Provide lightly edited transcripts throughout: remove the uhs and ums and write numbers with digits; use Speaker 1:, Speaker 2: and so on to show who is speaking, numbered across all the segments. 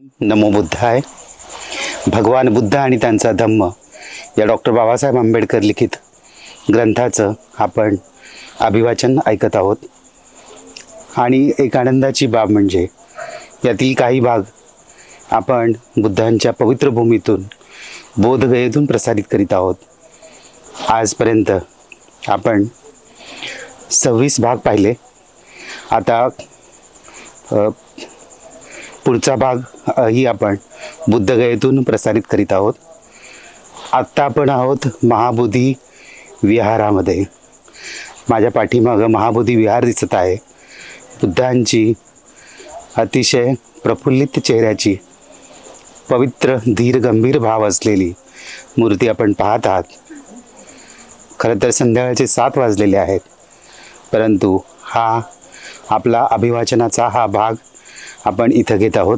Speaker 1: नमो बुद्धाय. भगवान बुद्ध आणि त्यांचा धम्म या डॉक्टर बाबासाहेब आंबेडकर लिखित ग्रंथाचं आपण अभिवाचन ऐकत आहोत. आणि एक आनंदाची बाब म्हणजे यातील काही भाग आपण बुद्धांच्या पवित्र भूमीतून बोधगयेतून प्रसारित करीत आहोत. आजपर्यंत आपण 26 भाग पाहिले. आता पुढचा भाग ही आपण बुद्धगयेतून प्रसारित करीत आहोत. आत्ता आपण आहोत महाबोधी विहारामध्ये. माझ्या पाठीमागं महाबोधी विहार दिसत आहे. बुद्धांची अतिशय प्रफुल्लित चेहऱ्याची पवित्र धीर गंभीर भाव असलेली मूर्ती आपण पाहत आहात. खरं तर संध्याकाळचे 7 वाजलेले आहेत, परंतु हा आपला अभिवाचनाचा हा भाग आपण इथं घेत आहोत.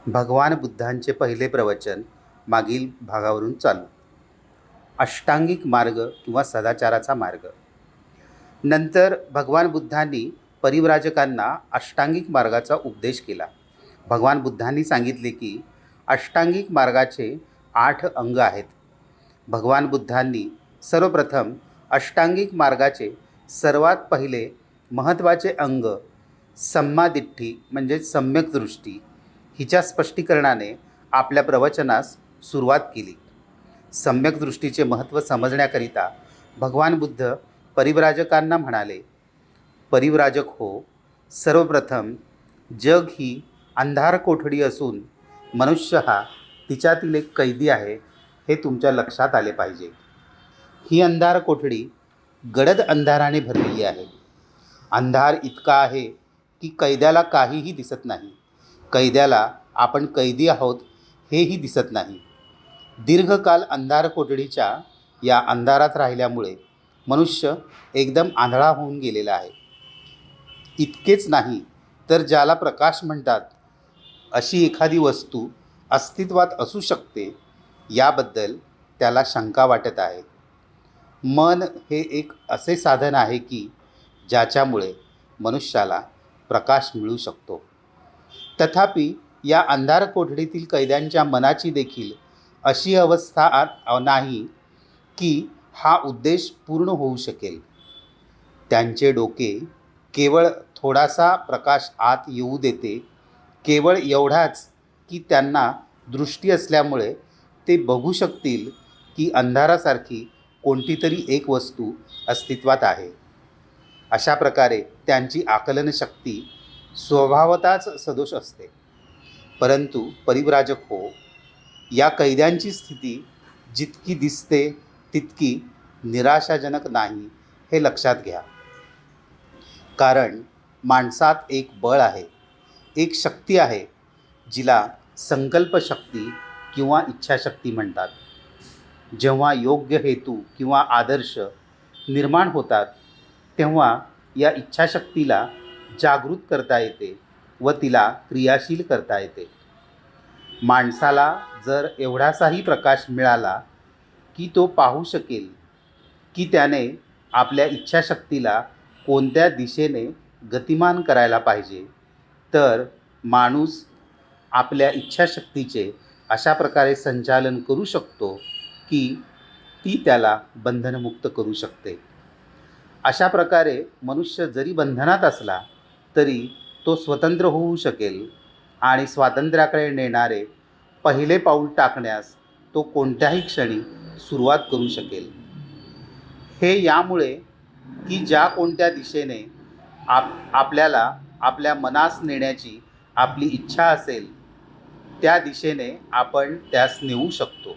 Speaker 1: भगवान बुद्धांचे पहिले प्रवचन मागील भागावरून चालू. अष्टांगिक मार्ग किंवा सदाचाराचा मार्ग. नंतर भगवान बुद्धांनी परिव्राजकांना अष्टांगिक मार्गाचा उपदेश केला. भगवान बुद्धांनी सांगितले की अष्टांगिक मार्गाचे 8 अंग आहेत. भगवान बुद्धांनी सर्वप्रथम अष्टांगिक मार्गाचे सर्वात पहिले महत्त्वाचे अंग सम्मादिट्ठी म्हणजे सम्यक दृष्टी हिच्या स्पष्टीकरणाने आपल्या प्रवचनास सुरुवात केली. सम्यक दृष्टीचे महत्त्व समजण्याकरिता भगवान बुद्ध परिव्राजकांना म्हणाले, परिव्राजक हो, सर्वप्रथम जग ही अंधार कोठडी असून मनुष्य हा तिच्यातील एक कैदी आहे हे तुमच्या लक्षात आले पाहिजे. ही अंधार कोठडी गडद अंधाराने भरलेली आहे. अंधार इतका आहे की कैद्याला काहीही दिसत नाही. कैद्याला आपण कैदी आहोत हेही दिसत नाही. दीर्घकाल अंधार कोठडीच्या या अंधारात राहिल्यामुळे मनुष्य एकदम आंधळा होऊन गेलेला आहे. इतकेच नाही तर ज्याला प्रकाश म्हणतात अशी एखादी वस्तू अस्तित्वात असू शकते याबद्दल त्याला शंका वाटत आहे. मन हे एक असे साधन आहे की ज्याच्यामुळे मनुष्याला प्रकाश मिळू शकतो. तथापि या अंधार कोठडीतील कैद्यांच्या मनाची देखील अशी अवस्था नाही की हा उद्देश पूर्ण होऊ शकेल. त्यांचे डोके केवळ थोडासा प्रकाश आत येऊ देते, केवळ एवढाच की त्यांना दृष्टी असल्यामुळे ते बघू शकतील की अंधारासारखी कोणती तरी एक वस्तू अस्तित्वात आहे. अशा प्रकारे त्यांची आकलनशक्ती स्वभावतःच सदोष असते. परंतु परिव्राजक हो, या कैद्यांची स्थिती जितकी दिसते तितकी निराशाजनक नाही हे लक्षात घ्या. कारण माणसात एक बळ आहे, एक शक्ती आहे जिला संकल्पशक्ती किंवा इच्छाशक्ती म्हणतात. जेव्हा योग्य हेतू किंवा आदर्श निर्माण होतात तेव्हा या इच्छाशक्तीला जागृत करता येते व तिला क्रियाशील करता येते. माणसाला जर एवढासाही प्रकाश मिळाला की तो पाहू शकेल की त्याने आपल्या इच्छाशक्तीला कोणत्या दिशेने गतिमान करायला पाहिजे, तर माणूस आपल्या इच्छाशक्तीचे अशा प्रकारे संचालन करू शकतो की ती त्याला बंधनमुक्त करू शकते. अशा प्रकारे मनुष्य जरी बंधनात असला तरी तो स्वतंत्र होऊ शकेल आणि स्वातंत्र्याकडे नेणारे पहिले पाऊल टाकण्यास तो कोणत्याही क्षणी सुरुवात करू शकेल. हे यामुळे की ज्या कोणत्या दिशेने आपल्याला आपल्या मनास नेण्याची आपली इच्छा असेल त्या दिशेने आपण त्यास नेऊ शकतो.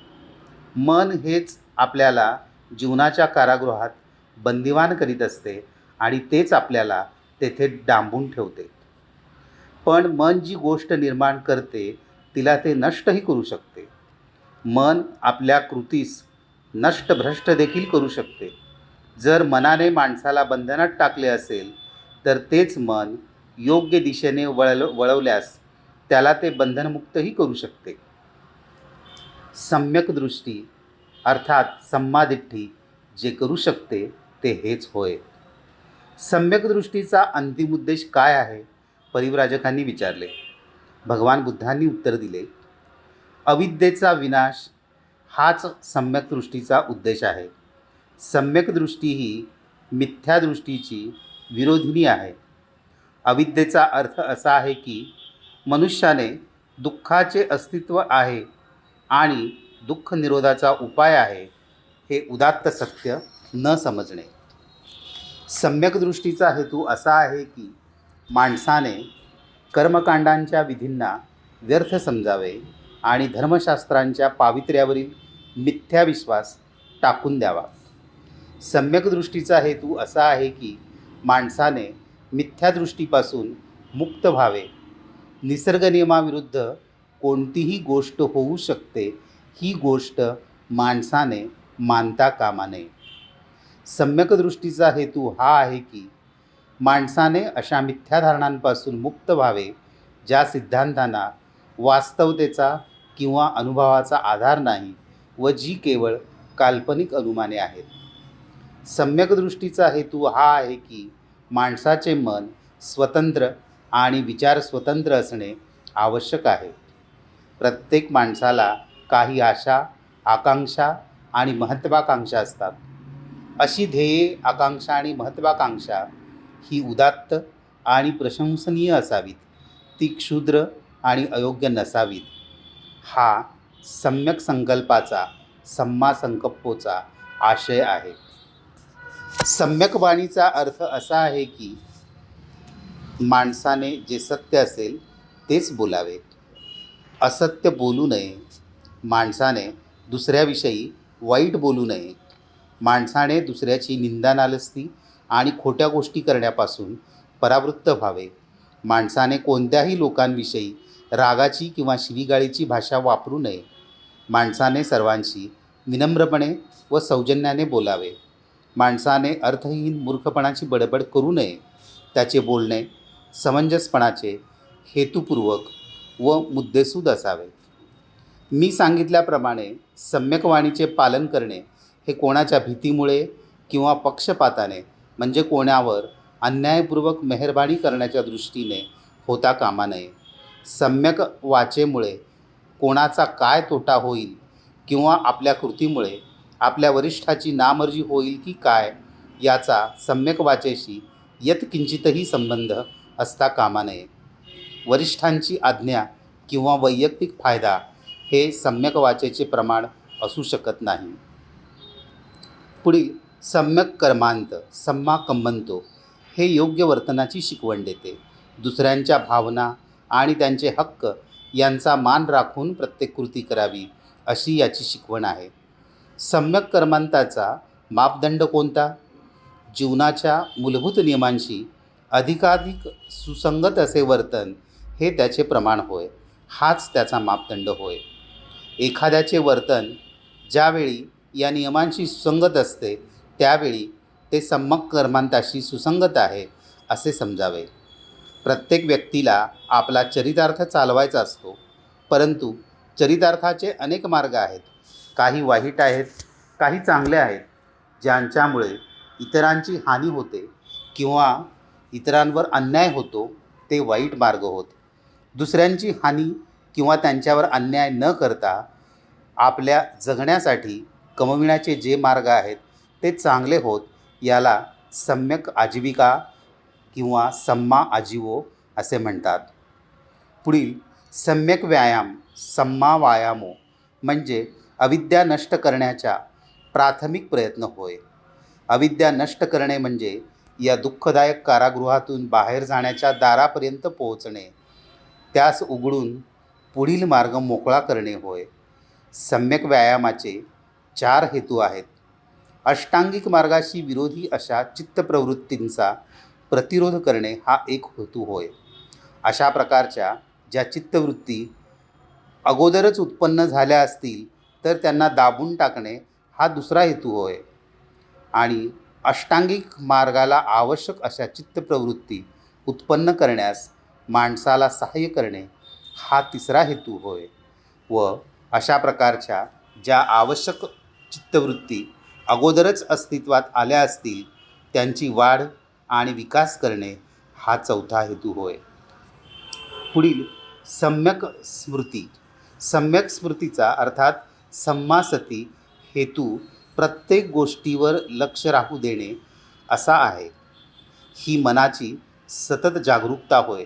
Speaker 1: मन हेच आपल्याला जीवनाच्या कारागृहात बंदिवान करीत असते आणि तेच आपल्याला तेथे डांबून ठेवते. पण मन जी गोष्ट निर्माण करते तिला ते नष्टही करू शकते. मन आपल्या कृतीस नष्टभ्रष्ट देखील करू शकते. जर मनाने माणसाला बंधनात टाकले असेल तर तेच मन योग्य दिशेने वळवल्यास त्याला ते बंधनमुक्तही करू शकते. सम्यक दृष्टी अर्थात सम्मादिट्ठी जे करू शकते ते हेच होय. सम्यक दृष्टीचा अंतिम उद्देश काय आहे, परिव्राजकांनी विचारले. भगवान बुद्धांनी उत्तर दिले, अविद्येचा विनाश हाच सम्यक दृष्टीचा उद्देश आहे. सम्यक दृष्टी ही मिथ्या दृष्टीची विरोधिनी आहे. अविद्येचा अर्थ असा आहे की मनुष्याने दुःखाचे अस्तित्व आहे आणि दुःख निरोधाचा उपाय आहे हे उदात्त सत्य न समजणे. सम्यक दृष्टीचा हेतू असा आहे की माणसाने कर्मकांडांच्या विधींना व्यर्थ समजावे आणि धर्मशास्त्रांच्या पावित्र्यावरील मिथ्या विश्वास टाकून द्यावा. सम्यक दृष्टीचा हेतू असा आहे की माणसाने मिथ्या दृष्टीपासून मुक्त व्हावे. निसर्ग नियमाविरुद्ध कोणतीही गोष्ट होऊ शकते ही गोष्ट माणसाने मानता कामा नये. सम्यक दृष्टीचा हेतू हा आहे की माणसाने अशा मिथ्या धारणांपासून मुक्त व्हावे ज्या सिद्धांतांना वास्तवतेचा किंवा अनुभवाचा आधार नाही व जी केवळ काल्पनिक अनुमाने आहेत. सम्यक दृष्टीचा हेतू हा आहे की माणसाचे मन स्वतंत्र आणि विचार स्वतंत्र असणे आवश्यक आहे. प्रत्येक माणसाला काही आशा, आकांक्षा आणि महत्त्वाकांक्षा असतात. अशी ध्येये, आकांक्षा आणि महत्त्वाकांक्षा ही उदात्त आणि प्रशंसनीय असावीत. ती क्षुद्र आणि अयोग्य नसावीत. हा सम्यक संकल्पाचा, सम्मा संकप्पोचा आशय आहे. सम्यक वाणीचा अर्थ असा आहे की माणसाने जे सत्य असेल तेच बोलावे, असत्य बोलू नये. माणसाने दुसऱ्याविषयी वाईट बोलू नये. माणसाने दुसऱ्याची निंदा, नालस्ती आणि खोट्या गोष्टी करण्यापासून परावृत्त व्हावे. माणसाने कोणत्याही लोकांविषयी रागाची किंवा शिवीगाळीची भाषा वापरू नये. माणसाने सर्वांशी विनम्रपणे व सौजन्याने बोलावे. माणसाने अर्थहीन मूर्खपणाची बडबड करू नये. त्याचे बोलणे समंजसपणाचे, हेतुपूर्वक व मुद्देसूद असावे. मी सांगितल्याप्रमाणे सम्यक वाणीचे पालन करणे हे कोणाच्या भीतीमुळे किंवा पक्षपाताने म्हणजे कोणावर अन्यायपूर्वक मेहरबानी करण्याच्या दृष्टीने होता कामा नये. सम्यक वाचेमुळे कोणाचा काय तोटा होईल किंवा आपल्या कृतीमुळे आपल्या वरिष्ठाची नामर्जी होईल की काय याचा सम्यक वाचेशी यत्किंचितही संबंध असता कामा नये. वरिष्ठांची आज्ञा किंवा वैयक्तिक फायदा हे सम्यक वाचेचे प्रमाण असू शकत नाही. पुढील सम्यक कर्मांत, सम्मा कम्मंतो हे योग्य वर्तनाची शिकवण देते. दुसऱ्यांच्या भावना आणि त्यांचे हक्क यांचा मान राखून प्रत्येक कृती करावी अशी याची शिकवण आहे. सम्यक कर्मांताचा मापदंड कोणता? जीवनाच्या मूलभूत नियमांशी अधिकाधिक सुसंगत असे वर्तन हे त्याचे प्रमाण होय. हाच त्याचा मापदंड होय. एखाद्याचे वर्तन ज्यावेळी या नियमांशी सुसंगत असते त्यावेळी ते सम्यक कर्मांताशी सुसंगत आहे असे समजावे. प्रत्येक व्यक्तीला आपला चरितार्थ चालवायचा असतो, परंतु चरितार्थाचे अनेक मार्ग आहेत. काही वाईट आहेत, काही चांगले आहेत. ज्यांच्यामुळे इतरांची हानी होते किंवा इतरांवर अन्याय होतो ते वाईट मार्ग होत. दुसऱ्यांची हानी किंवा त्यांच्यावर अन्याय न करता आपल्या जगण्यासाठी कमविण्याचे जे मार्ग आहेत ते चांगले होत याला सम्यक आजीविका किंवा सम्मा आजीवो असे म्हणतात. पुढील सम्यक व्यायाम, सम्मा वायामो म्हणजे अविद्या नष्ट करण्याचा प्राथमिक प्रयत्न होय. अविद्या नष्ट करणे म्हणजे या दुःखदायक कारागृहातून बाहेर जाण्याच्या दारापर्यंत पोहोचणे, त्यास उघडून पुढील मार्ग मोकळा करणे होय. सम्यक व्यायामाचे 4 हेतू आहेत. अष्टांगिक मार्गाशी विरोधी अशा चित्तप्रवृत्तींचा प्रतिरोध करणे हा एक हेतू होय. अशा प्रकारच्या ज्या चित्तवृत्ती अगोदरच उत्पन्न झाल्या असतील तर त्यांना दाबून टाकणे हा दुसरा हेतू होय. आणि अष्टांगिक मार्गाला आवश्यक अशा चित्तप्रवृत्ती उत्पन्न करण्यास माणसाला सहाय्य करणे हा तिसरा हेतू होय. व अशा प्रकारच्या ज्या आवश्यक चित्तवृत्ती अगोदरच अस्तित्वात आल्या असतील त्यांची वाढ आणि विकास करणे हा चौथा हेतू होय. पुढील सम्यक स्मृती. सम्यक स्मृतीचा अर्थात सम्मासती हेतू प्रत्येक गोष्टीवर लक्ष राहू देणे असा आहे. ही मनाची सतत जागरूकता होय.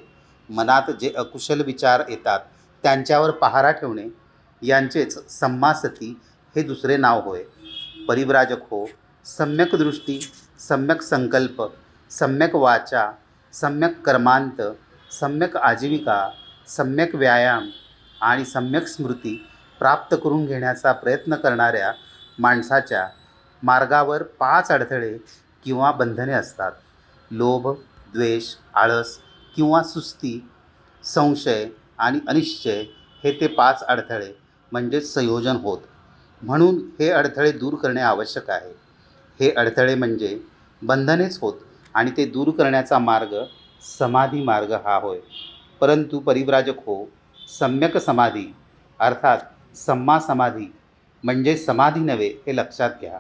Speaker 1: मनात जे अकुशल विचार येतात त्यांच्यावर पहारा ठेवणे यांचेच सम्मासती हे दुसरे नाव होय. परिव्राजक हो. सम्यक दृष्टी, सम्यक संकल्प, सम्यक वाचा, सम्यक कर्मांत, सम्यक आजीविका, सम्यक व्यायाम आणि सम्यक स्मृती प्राप्त करून घेण्याचा प्रयत्न करणाऱ्या माणसाच्या मार्गावर 5 अडथळे किंवा बंधने असतात. लोभ, द्वेष, आळस किंवा सुस्ती, संशय आणि अनिश्चय हे ते 5 अडथळे म्हणजेच संयोजन होत. म्हणून हे अडथळे दूर करणे आवश्यक आहे. हे अडथळे म्हणजे बंधनेच होत आणि ते दूर करण्याचा मार्ग समाधी मार्ग हा होय. परंतु परिव्राजक हो, सम्यक समाधी अर्थात सम्मा समाधी म्हणजे समाधी नव्हे हे लक्षात घ्या.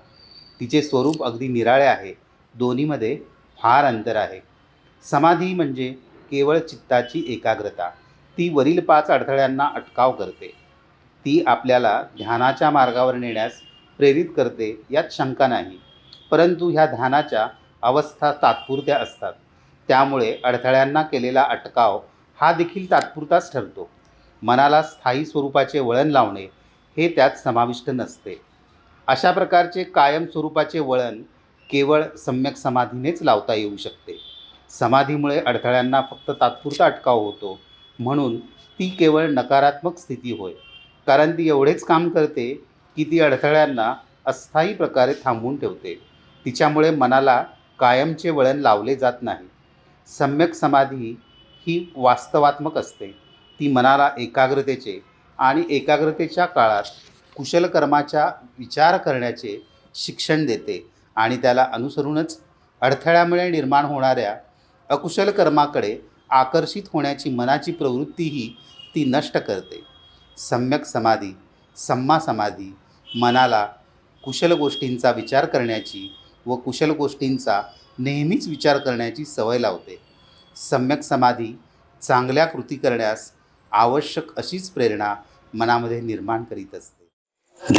Speaker 1: तिचे स्वरूप अगदी निराळे आहे. दोन्हीमध्ये फार अंतर आहे. समाधी म्हणजे केवळ चित्ताची एकाग्रता. ती वरील 5 अडथळ्यांना अटकाव करते. ती आपल्याला ध्यानाच्या मार्गावर नेण्यास प्रेरित करते यात शंका नाही. परंतु ह्या ध्यानाच्या अवस्था तात्पुरत्या असतात. त्यामुळे अडथळ्यांना केलेला अटकाव हा देखील तात्पुरताच ठरतो. मनाला स्थायी स्वरूपाचे वळण लावणे हे त्यात समाविष्ट नसते. अशा प्रकारचे कायम स्वरूपाचे वळण केवळ सम्यक समाधीनेच लावता येऊ शकते. समाधीमुळे अडथळ्यांना फक्त तात्पुरता अटकाव होतो, म्हणून ती केवळ नकारात्मक स्थिती होय. कारण ती एवढेच काम करते की ती अडथळ्यांना अस्थायी प्रकारे थांबवून ठेवते. तिच्यामुळे मनाला कायमचे वळण लावले जात नाही. सम्यक समाधी ही वास्तवात्मक असते. ती मनाला एकाग्रतेचे आणि एकाग्रतेच्या काळात कुशल कर्माच्या विचार करण्याचे शिक्षण देते आणि त्याला अनुसरूनच अडथळ्यामुळे निर्माण होणाऱ्या अकुशल कर्माकडे आकर्षित होण्याची मनाची प्रवृत्तीही ती नष्ट करते. सम्यक समाधी, सम्मा समाधी मनाला कुशल गोष्टींचा विचार करण्याची व कुशल गोष्टींचा नेहमीच विचार करण्याची सवय लावते. सम्यक समाधी चांगल्या कृती करण्यास आवश्यक अशीच प्रेरणा मनामध्ये निर्माण करीत असते.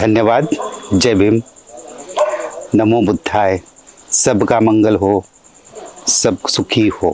Speaker 1: धन्यवाद. जय भीम. नमो बुद्धाय. सबका मंगल हो, सब सुखी हो.